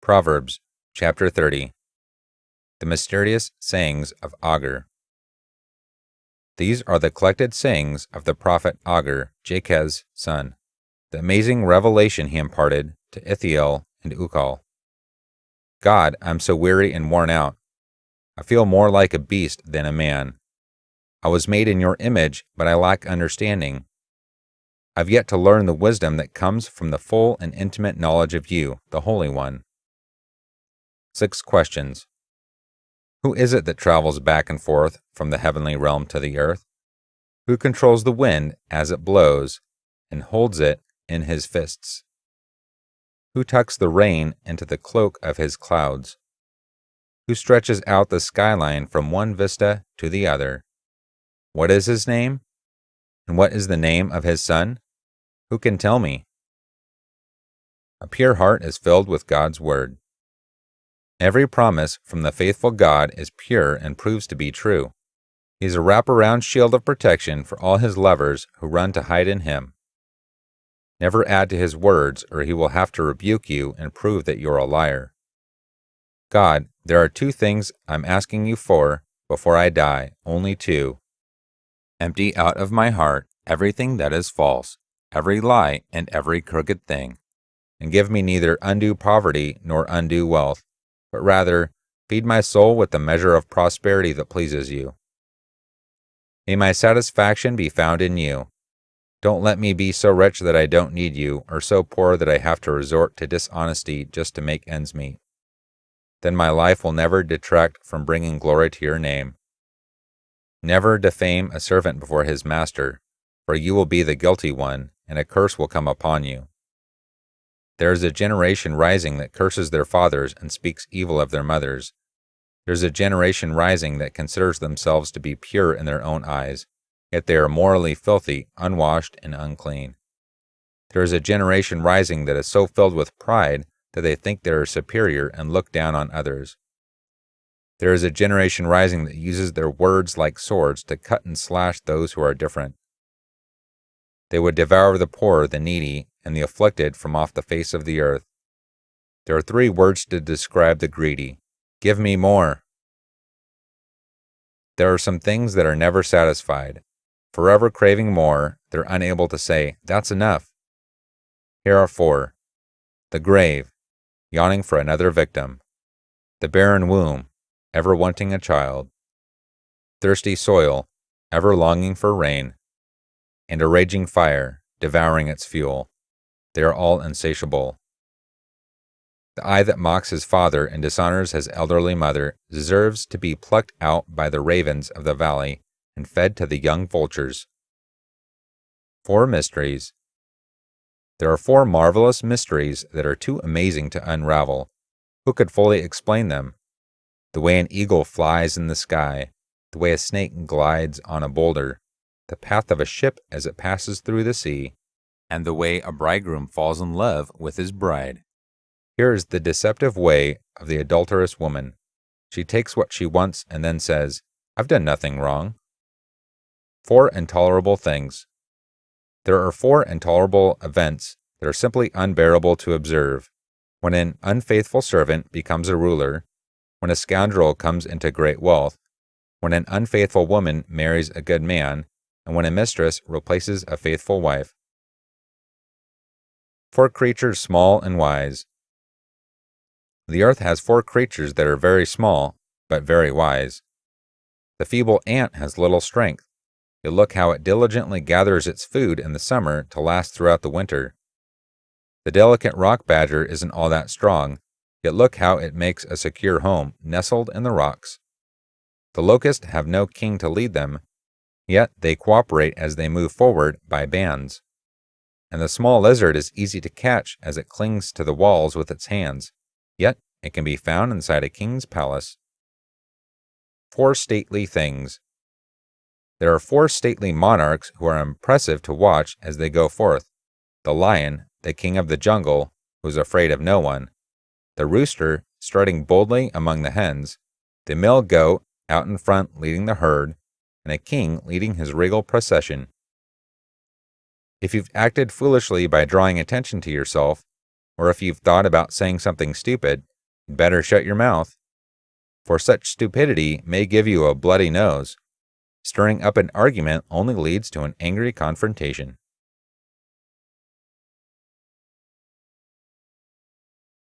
Proverbs chapter 30. The mysterious sayings of Agur. These are the collected sayings of the prophet Agur, Jakez's son, the amazing revelation he imparted to Ithiel and Ukal. God, I'm so weary and worn out. I feel more like a beast than a man. I was made in your image, but I lack understanding. I've yet to learn the wisdom that comes from the full and intimate knowledge of you, the Holy One. 6 questions. Who is it that travels back and forth from the heavenly realm to the earth? Who controls the wind as it blows and holds it in his fists? Who tucks the rain into the cloak of his clouds? Who stretches out the skyline from one vista to the other? What is his name? And what is the name of his son? Who can tell me? A pure heart is filled with God's word. Every promise from the faithful God is pure and proves to be true. He is a wraparound shield of protection for all his lovers who run to hide in him. Never add to his words, or he will have to rebuke you and prove that you're a liar. God, there are 2 things I'm asking you for before I die, only 2. Empty out of my heart everything that is false, every lie and every crooked thing, and give me neither undue poverty nor undue wealth, but rather feed my soul with the measure of prosperity that pleases you. May my satisfaction be found in you. Don't let me be so rich that I don't need you, or so poor that I have to resort to dishonesty just to make ends meet. Then my life will never detract from bringing glory to your name. Never defame a servant before his master, for you will be the guilty one, and a curse will come upon you. There is a generation rising that curses their fathers and speaks evil of their mothers. There is a generation rising that considers themselves to be pure in their own eyes, yet they are morally filthy, unwashed, and unclean. There is a generation rising that is so filled with pride that they think they are superior and look down on others. There is a generation rising that uses their words like swords to cut and slash those who are different. They would devour the poor, the needy, and the afflicted from off the face of the earth. There are 3 words to describe the greedy. Give me more. There are some things that are never satisfied. Forever craving more, they're unable to say, that's enough. Here are 4. The grave, yawning for another victim. The barren womb, ever wanting a child. Thirsty soil, ever longing for rain. And a raging fire, devouring its fuel. They are all insatiable. The eye that mocks his father and dishonors his elderly mother deserves to be plucked out by the ravens of the valley and fed to the young vultures. 4 mysteries. There are 4 marvelous mysteries that are too amazing to unravel. Who could fully explain them? The way an eagle flies in the sky, the way a snake glides on a boulder, the path of a ship as it passes through the sea, and the way a bridegroom falls in love with his bride. Here is the deceptive way of the adulterous woman. She takes what she wants and then says, I've done nothing wrong. 4 intolerable things. There are 4 intolerable events that are simply unbearable to observe. When an unfaithful servant becomes a ruler, when a scoundrel comes into great wealth, when an unfaithful woman marries a good man, and when a mistress replaces a faithful wife. 4 creatures small and wise. The earth has 4 creatures that are very small, but very wise. The feeble ant has little strength, yet look how it diligently gathers its food in the summer to last throughout the winter. The delicate rock badger isn't all that strong, yet look how it makes a secure home nestled in the rocks. The locusts have no king to lead them, yet they cooperate as they move forward by bands. And the small lizard is easy to catch as it clings to the walls with its hands, yet it can be found inside a king's palace. 4 stately things. There are 4 stately monarchs who are impressive to watch as they go forth. The lion, the king of the jungle, who is afraid of no one. The rooster, strutting boldly among the hens. The male goat, out in front leading the herd, and a king leading his regal procession. If you've acted foolishly by drawing attention to yourself, or if you've thought about saying something stupid, Better shut your mouth, for such stupidity may give you a bloody nose. Stirring up an argument only leads to an angry confrontation.